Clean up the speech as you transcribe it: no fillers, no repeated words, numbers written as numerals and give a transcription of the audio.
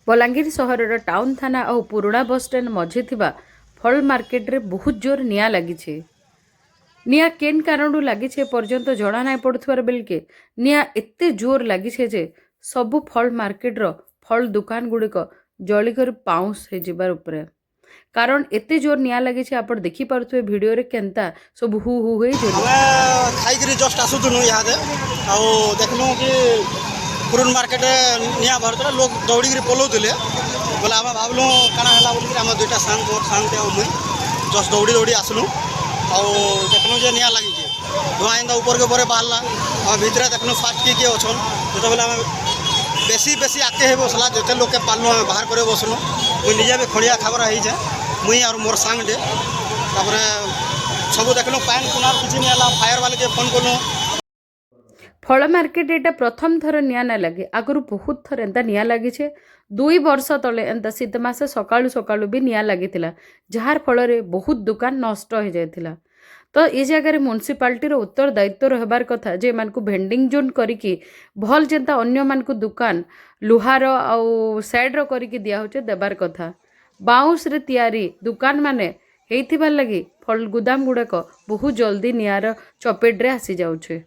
बलांगीर सहर टाउन थाना और पुराणा बस स्टैंड मझी थिबा फल मार्केट रे बहुत जोर निया लगी। निया केन कारण लगी पर्यंत जना ना पड़ुथार बेलके निया एते जोर लगी जे सबु फल मार्केट रो फल दुकान गुड़िक जलिकर पाउंस हो जिबार उपरे। कारण एते जोर निया लगी आप देखी पारुथ्वे वीडियो रे केनता सब हु हु होई जली। खाई जस्ट आसुनु इहादे आउ देखनु कि पुरुन मार्केट निया भरतरा लोग दौड़ी पलाउले बोले आम भावलु काना है बोल आम दुईटा सांग मोर सांग मुई जस्ट दौड़ी दौड़ी आसलु आउ देखनु जे निया लगी धुआं एंता ऊपर के ऊपर बाहरला आम भितर देखनु फास्ट किए अच्छन जो बेले आम बेसी बेसी आगे है बसला जो लोग के पालनु आम बाहर कर बसलु मुई निजे भी खड़िया खबर है मुई और मोर सांग डे सब देखलु पैन कुना किसी नहीं फायर वाले के फोन कलु। फल मार्केट एटा प्रथम थर निया ना लगे आगु बहुत थर एंता निया लगी 2 वर्ष तले एंता शीत मासे सकाळु सकाळु भी निया लगी जार फल बहुत दुकान नष्ट हो जाता। तो ये जगह म्युनिसिपालिटी उत्तर दायित्व रहबार कथा जे मानकु भेंडिंग जोन करिकी भल जेंता अन्य मानकु दुकान लुहार आउ साइड करिकी दिया होचे देबार कथा। बाउंस रे तैयारी दुकान माने हेइथिबार लगी फल गुदाम गुड़ाक बहुत जल्दी नियार चपेट रे आसी जाउछे।